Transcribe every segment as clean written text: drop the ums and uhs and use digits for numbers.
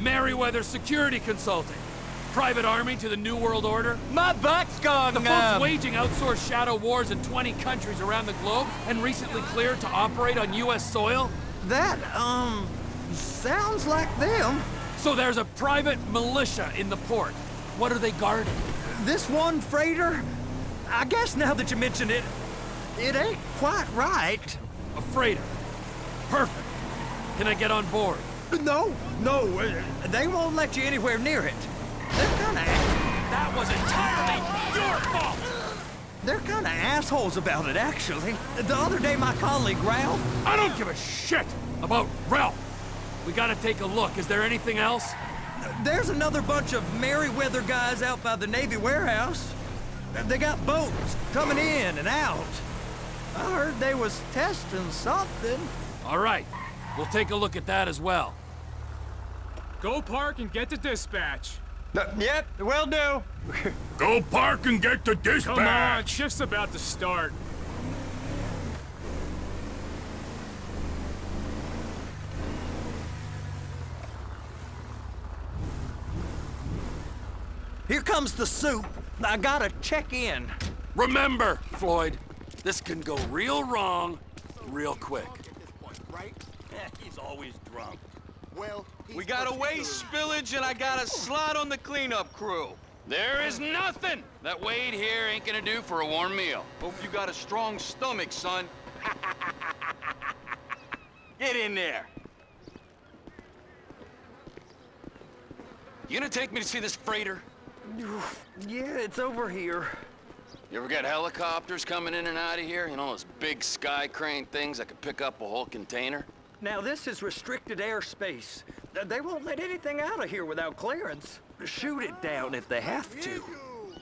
Merryweather Security Consulting. Private army to the New World Order. My butt's gone, The folks waging outsourced shadow wars in 20 countries around the globe and recently cleared to operate on U.S. soil. That, sounds like them. So there's a private militia in the port. What are they guarding? This one freighter? I guess now that you mention it, it ain't quite right. A freighter. Perfect. Can I get on board? No, they won't let you anywhere near it. They're kinda... That was entirely your fault! They're kinda assholes about it, actually. The other day, my colleague, Ralph... I don't give a shit about Ralph! We gotta take a look. Is there anything else? There's another bunch of Merryweather guys out by the Navy warehouse. They got boats coming in and out. I heard they was testing something. All right. We'll take a look at that as well. Go park and get to dispatch. Yep, will do. Go park and get the dispatch! Come on, shift's about to start. Here comes the soup. I gotta check in. Remember, Floyd, this can go real wrong real quick. He's always drunk. Well, We got a waste spillage and I got a slot on the cleanup crew. There is nothing that Wade here ain't gonna do for a warm meal. Hope you got a strong stomach, son. Get in there. You gonna take me to see this freighter? Yeah, it's over here. You ever get helicopters coming in and out of here? You know, those big sky crane things that could pick up a whole container? Now, this is restricted airspace. They won't let anything out of here without clearance. Shoot it down if they have to.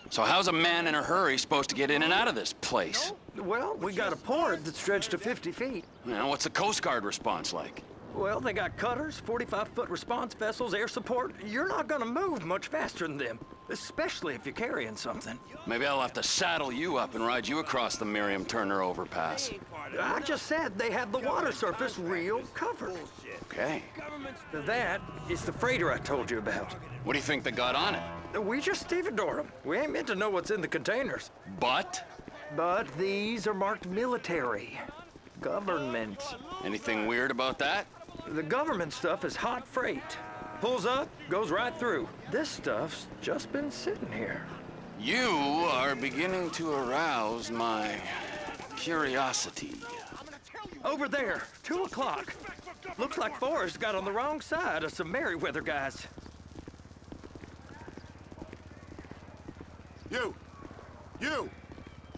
So how's a man in a hurry supposed to get in and out of this place? Well, we got a port that's stretched to 50 feet. You know, what's the Coast Guard response like? Well, they got cutters, 45-foot response vessels, air support. You're not gonna move much faster than them, especially if you're carrying something. Maybe I'll have to saddle you up and ride you across the Miriam Turner overpass. I just said they have the water surface real covered. Okay. That is the freighter I told you about. What do you think they got on it? We just stevedore them. We ain't meant to know what's in the containers. But? But these are marked military. Government. Anything weird about that? The government stuff is hot freight. Pulls up, goes right through. This stuff's just been sitting here. You are beginning to arouse my curiosity. Over there, 2 o'clock. Looks like Forrest got on the wrong side of some Merryweather guys. You!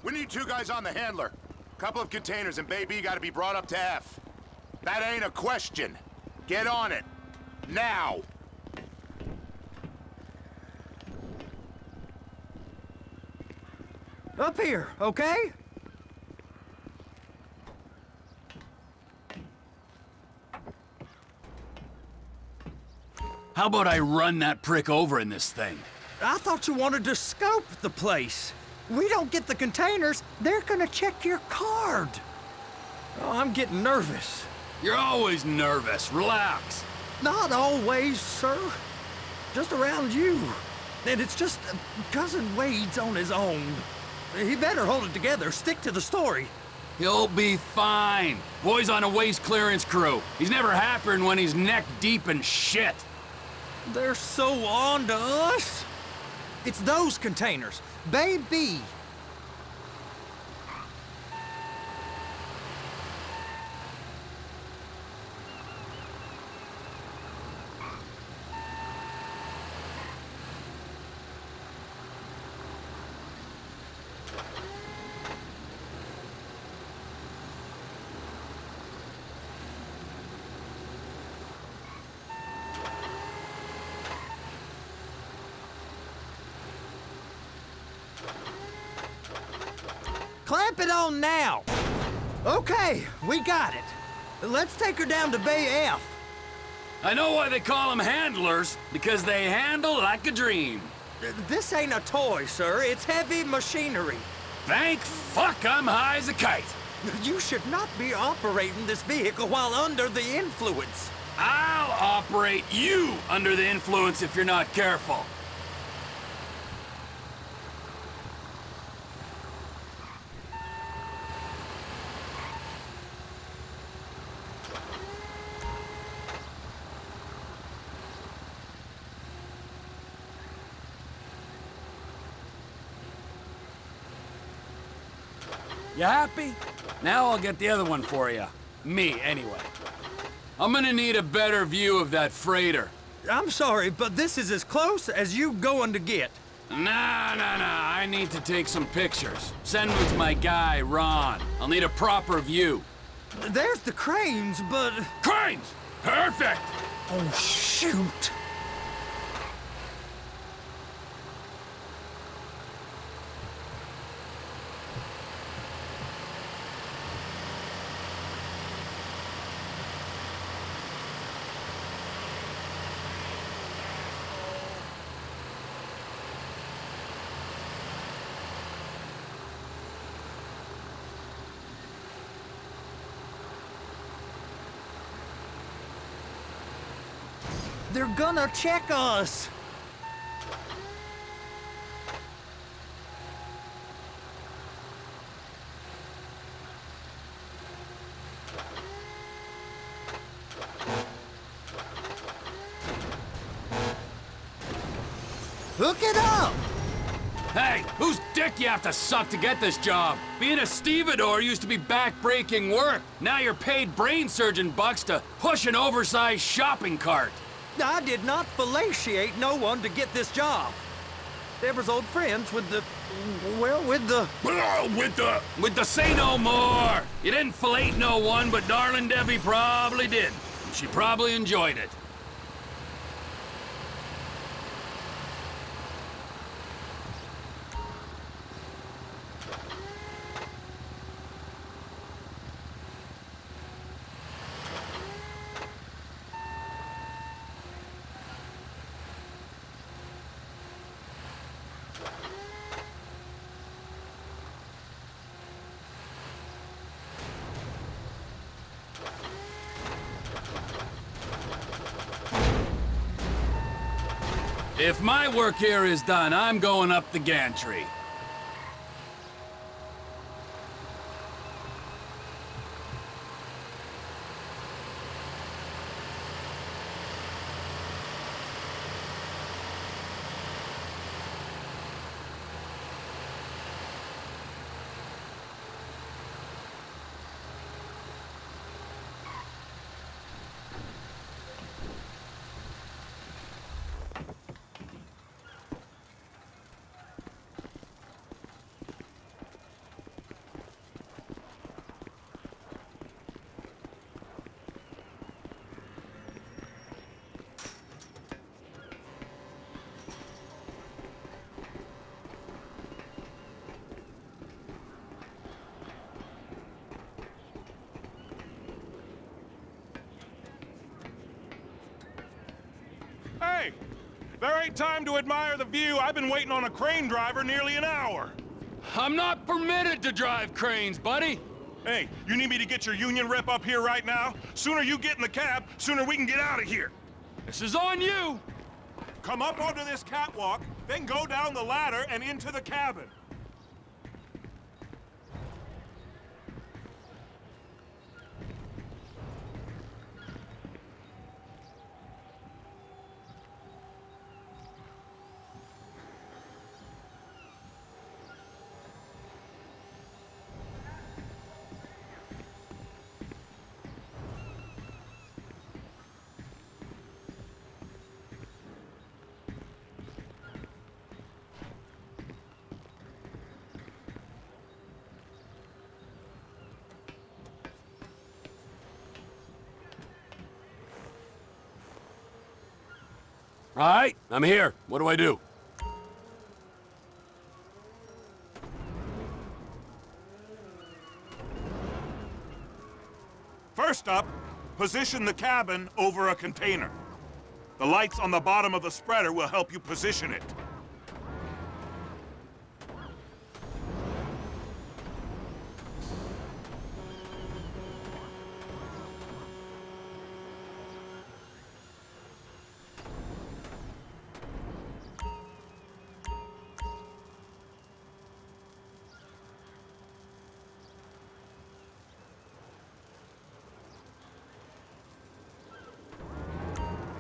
We need 2 guys on the handler. Couple of containers and Bay B gotta be brought up to F. That ain't a question. Get on it. Now! Up here, okay? How about I run that prick over in this thing? I thought you wanted to scope the place. We don't get the containers, they're gonna check your card. Oh, I'm getting nervous. You're always nervous. Relax. Not always, sir. Just around you. And it's just Cousin Wade's on his own. He better hold it together, stick to the story. He'll be fine. Boy's on a waste clearance crew. He's never happier than when he's neck deep in shit. They're so on to us. It's those containers. Baby. Clamp it on now. Okay, we got it. Let's take her down to Bay F. I know why they call them handlers, because they handle like a dream. This ain't a toy, sir. It's heavy machinery. Thank fuck I'm high as a kite. You should not be operating this vehicle while under the influence. I'll operate you under the influence if you're not careful. You happy? Now I'll get the other one for you. Me, anyway. I'm gonna need a better view of that freighter. I'm sorry, but this is as close as you going to get. Nah. I need to take some pictures. Send them to my guy, Ron. I'll need a proper view. There's the cranes, but... Cranes! Perfect! Oh, shoot! They're gonna check us! Hook it up! Hey, whose dick you have to suck to get this job? Being a stevedore used to be back-breaking work. Now you're paid brain surgeon bucks to push an oversized shopping cart. I did not fellatiate no one to get this job. Deborah's old friends with the... well, with the... With the say no more! You didn't fillet no one, but darling Debbie probably did. She probably enjoyed it. If my work here is done, I'm going up the gantry. Hey! There ain't time to admire the view. I've been waiting on a crane driver nearly an hour. I'm not permitted to drive cranes, buddy. Hey, you need me to get your union rep up here right now? Sooner you get in the cab, sooner we can get out of here. This is on you. Come up onto this catwalk, then go down the ladder and into the cabin. All right, I'm here. What do I do? First up, position the cabin over a container. The lights on the bottom of the spreader will help you position it.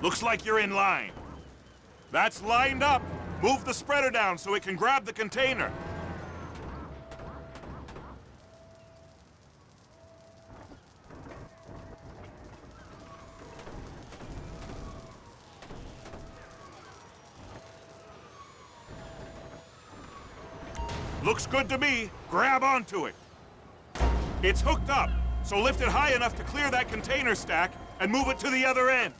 Looks like you're in line. That's lined up. Move the spreader down so it can grab the container. Looks good to me. Grab onto it. It's hooked up, so lift it high enough to clear that container stack and move it to the other end.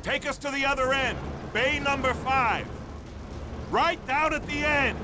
Take us to the other end, bay number 5. Right down at the end.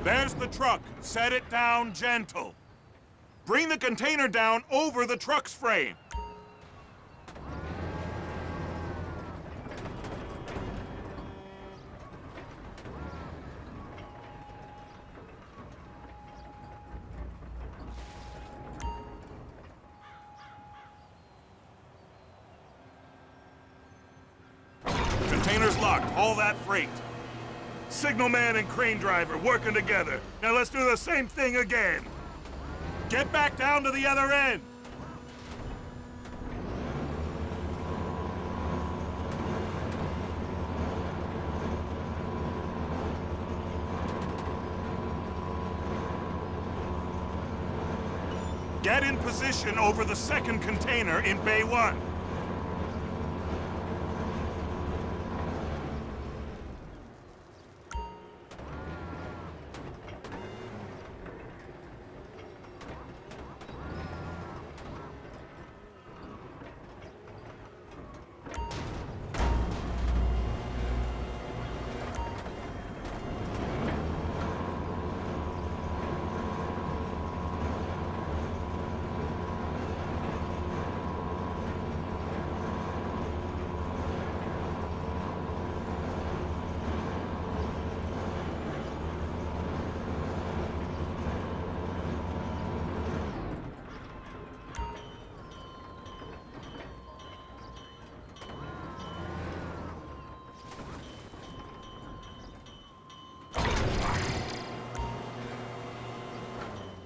There's the truck. Set it down gentle. Bring the container down over the truck's frame. Container's locked. Haul that freight. Signalman and crane driver working together. Now let's do the same thing again. Get back down to the other end. Get in position over the second container in Bay 1.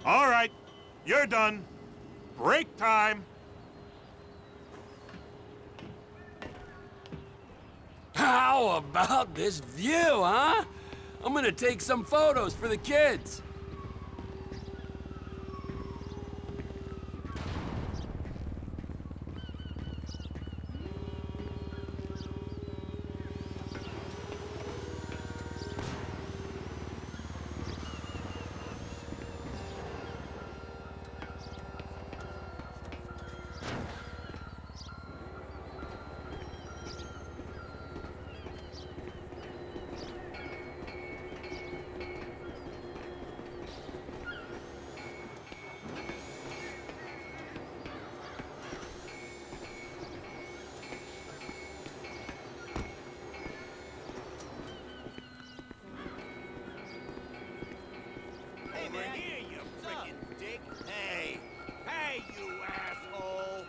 All right, you're done. Break time. How about this view, huh? I'm gonna take some photos for the kids. Over here, you frickin' dick. Hey. Hey, you asshole.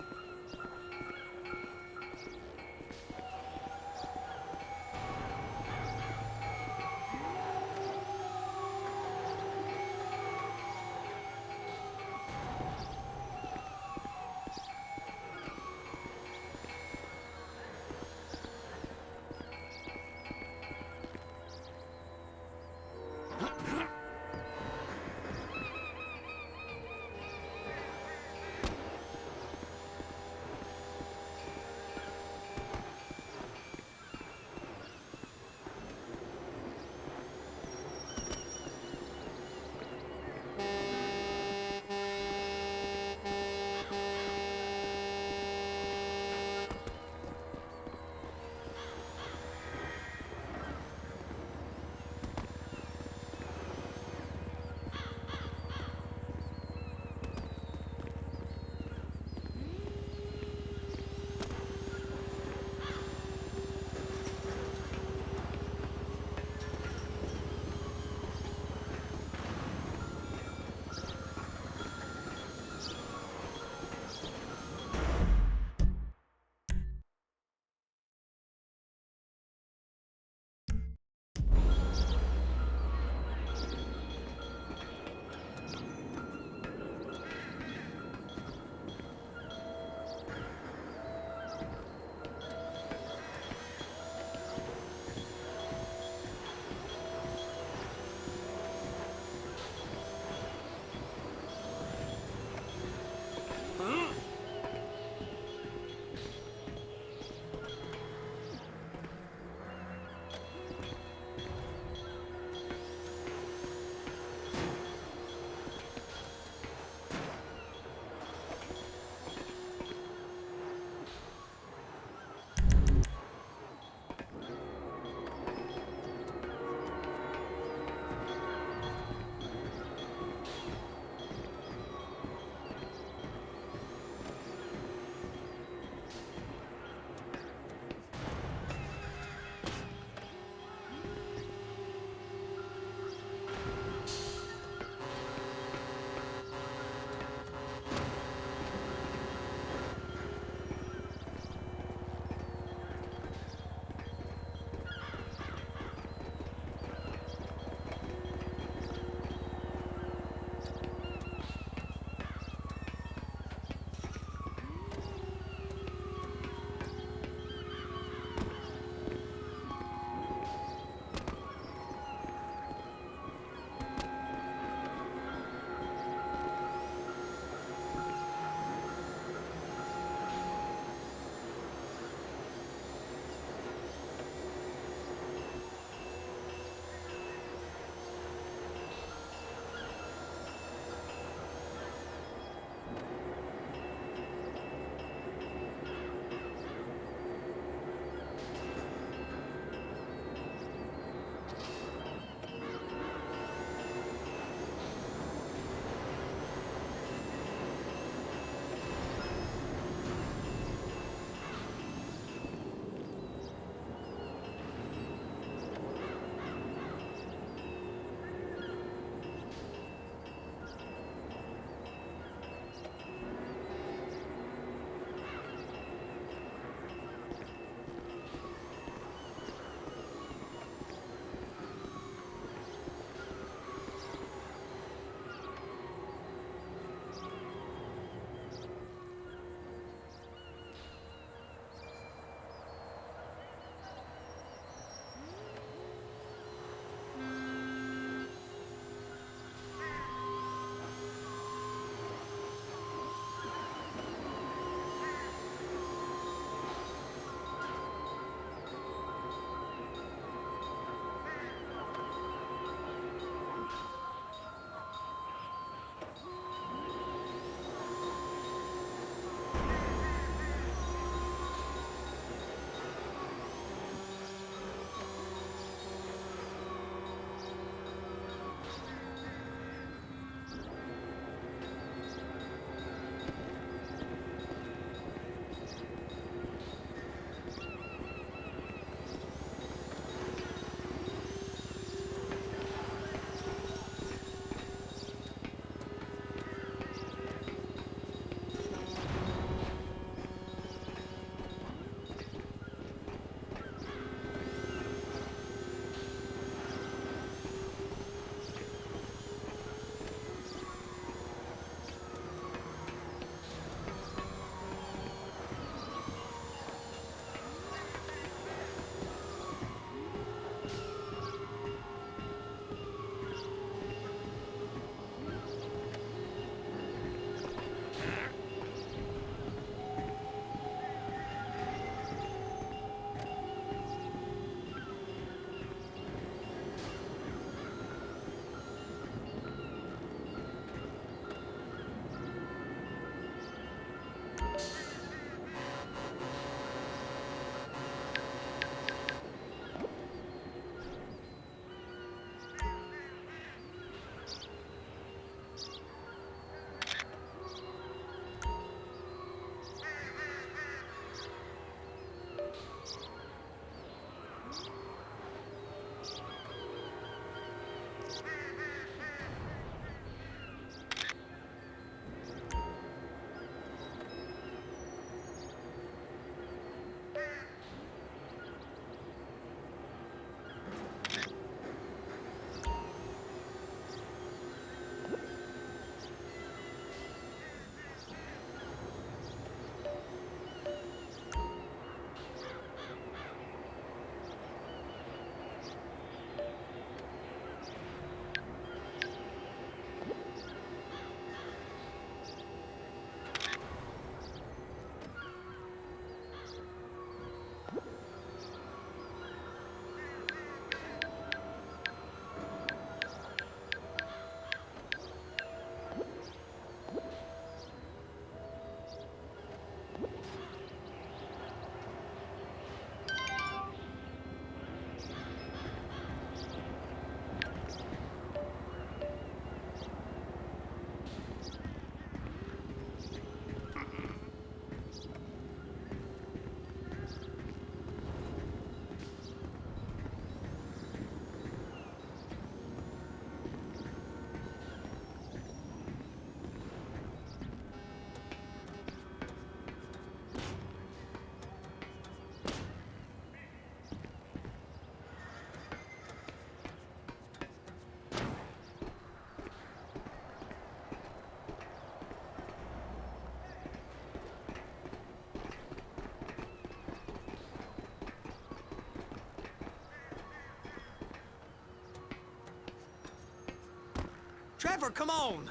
Whatever, come on.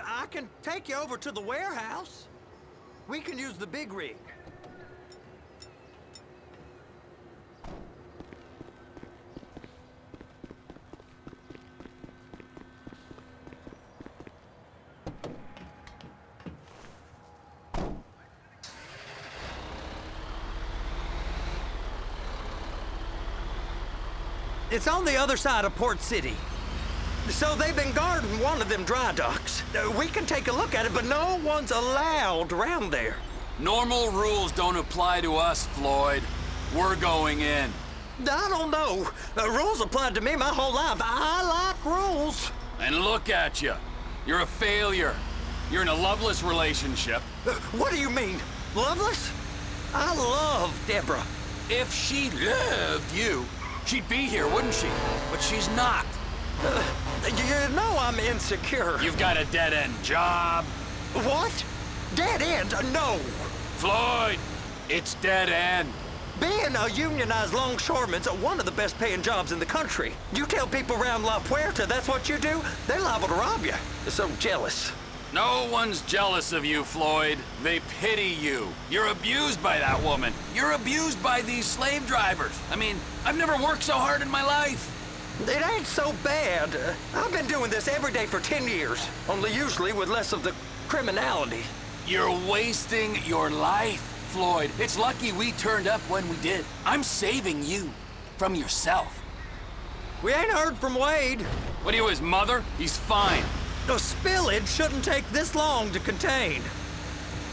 I can take you over to the warehouse. We can use the big rig. It's on the other side of Port City. So they've been guarding one of them dry docks. We can take a look at it, but no one's allowed around there. Normal rules don't apply to us, Floyd. We're going in. I don't know. Rules applied to me my whole life. I like rules. And look at you. You're a failure. You're in a loveless relationship. What do you mean? Loveless? I love Deborah. If she loved you, she'd be here, wouldn't she? But she's not. You know I'm insecure. You've got a dead-end job. What? Dead end? No. Floyd, it's dead end. Being a unionized longshoreman's one of the best paying jobs in the country. You tell people around La Puerta that's what you do, they're liable to rob you. They're so jealous. No one's jealous of you, Floyd. They pity you. You're abused by that woman. You're abused by these slave drivers. I mean, I've never worked so hard in my life. It ain't so bad. I've been doing this every day for 10 years, only usually with less of the criminality. You're wasting your life, Floyd. It's lucky we turned up when we did. I'm saving you from yourself. We ain't heard from Wade. What are you, his mother? He's fine. The spillage shouldn't take this long to contain.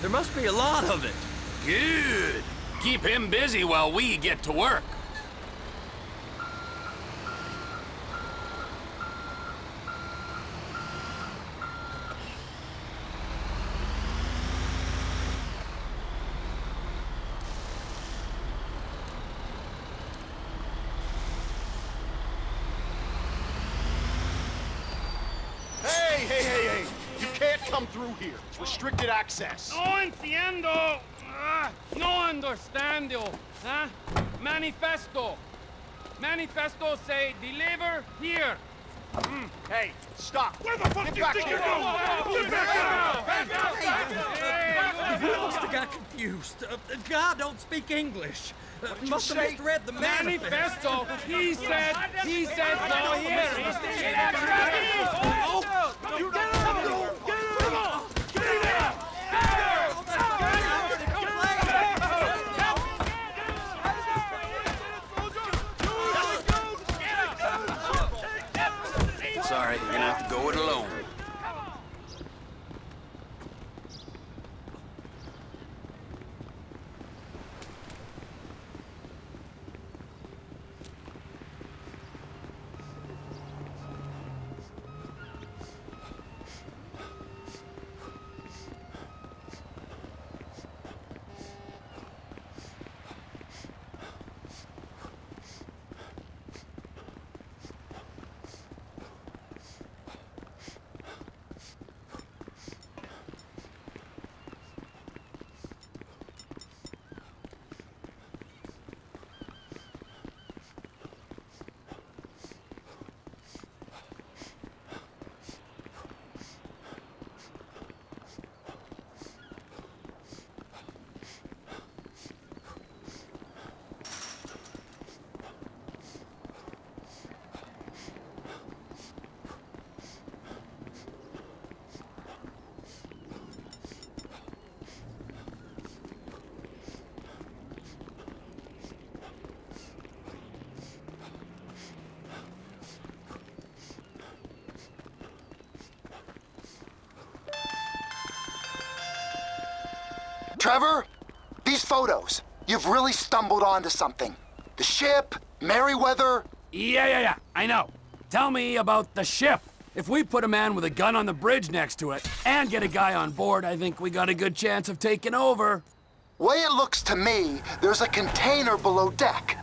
There must be a lot of it. Good. Keep him busy while we get to work. Hey! You can't come through here. It's restricted access. No entiendo. No understand you. Huh? Manifesto. Manifesto say deliver here. Hey, stop. Where the fuck do you think you're You must have got confused. God don't speak English. Must have misread the manifesto. Manifesto. He said go here. Sorry, you're gonna have to go it alone. Trevor, these photos, you've really stumbled onto something. The ship, Merryweather. Yeah, I know. Tell me about the ship. If we put a man with a gun on the bridge next to it and get a guy on board, I think we got a good chance of taking over. Way it looks to me, there's a container below deck.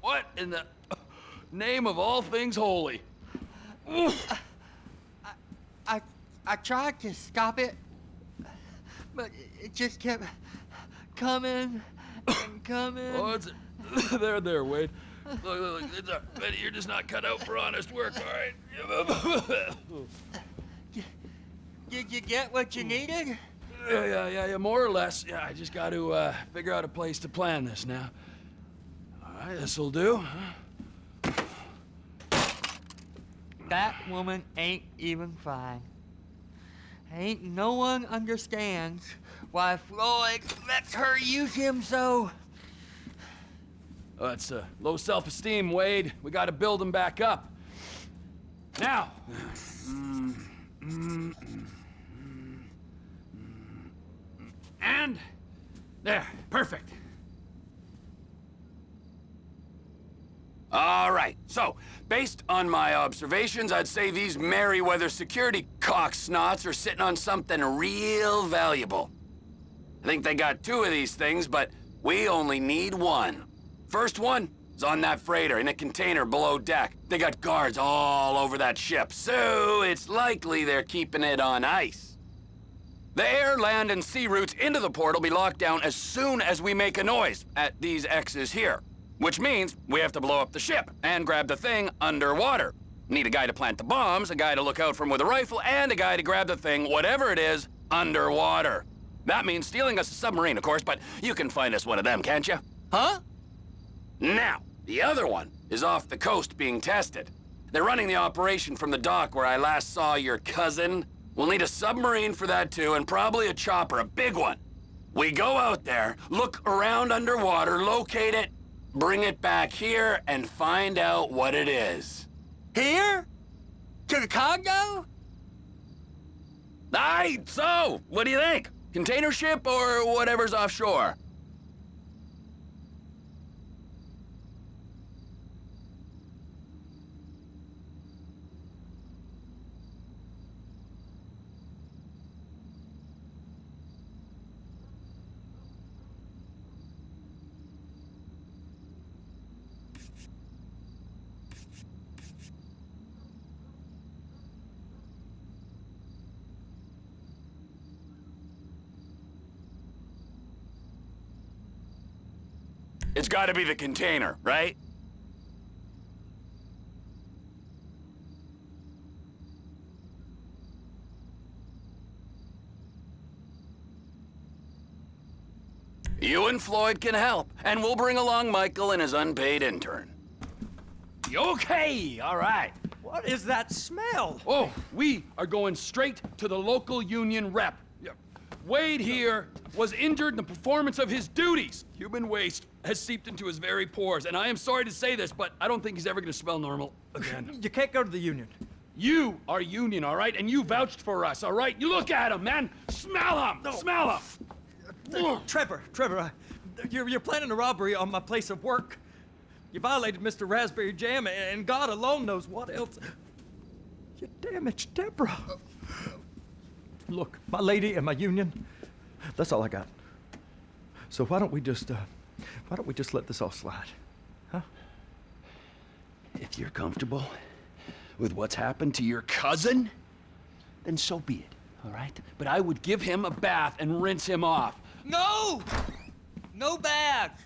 What in the name of all things holy? I tried to stop it, but it just kept coming and coming. Oh, it's there, Wade. Look, Betty, you're just not cut out for honest work, all right? Did you get what you needed? Yeah, more or less. Yeah, I just got to figure out a place to plan this now. All right, this'll do. That woman ain't even fine. Ain't no one understands why Floyd lets her use him so. Oh, that's low self-esteem, Wade. We got to build him back up. Now. And there, perfect. All right, so based on my observations, I'd say these Merryweather security cocksnots are sitting on something real valuable. I think they got 2 of these things, but we only need 1. First one is on that freighter in a container below deck. They got guards all over that ship, so it's likely they're keeping it on ice. The air, land, and sea routes into the port will be locked down as soon as we make a noise at these X's here. Which means we have to blow up the ship and grab the thing underwater. Need a guy to plant the bombs, a guy to look out for him with a rifle, and a guy to grab the thing, whatever it is, underwater. That means stealing us a submarine, of course, but you can find us one of them, can't you? Huh? Now, the other one is off the coast being tested. They're running the operation from the dock where I last saw your cousin. We'll need a submarine for that too, and probably a chopper, a big one. We go out there, look around underwater, locate it, bring it back here, and find out what it is. Here? To the Congo? Aye, so, what do you think? Container ship or whatever's offshore? It's gotta be the container, right? You and Floyd can help, and we'll bring along Michael and his unpaid intern. Okay, all right. What is that smell? Oh, we are going straight to the local union rep. Wade here was injured in the performance of his duties. Human waste has seeped into his very pores, and I am sorry to say this, but I don't think he's ever gonna smell normal again. You can't go to the union. You are union, all right? And you vouched for us, all right? You look at him, man. Smell him. No. Smell him. Trevor, you're planning a robbery on my place of work. You violated Mr. Raspberry Jam, and God alone knows what else. You damaged Deborah. Look, my lady and my union, that's all I got. So why don't we just let this all slide, huh? If you're comfortable with what's happened to your cousin, then so be it, all right? But I would give him a bath and rinse him off. No! No baths!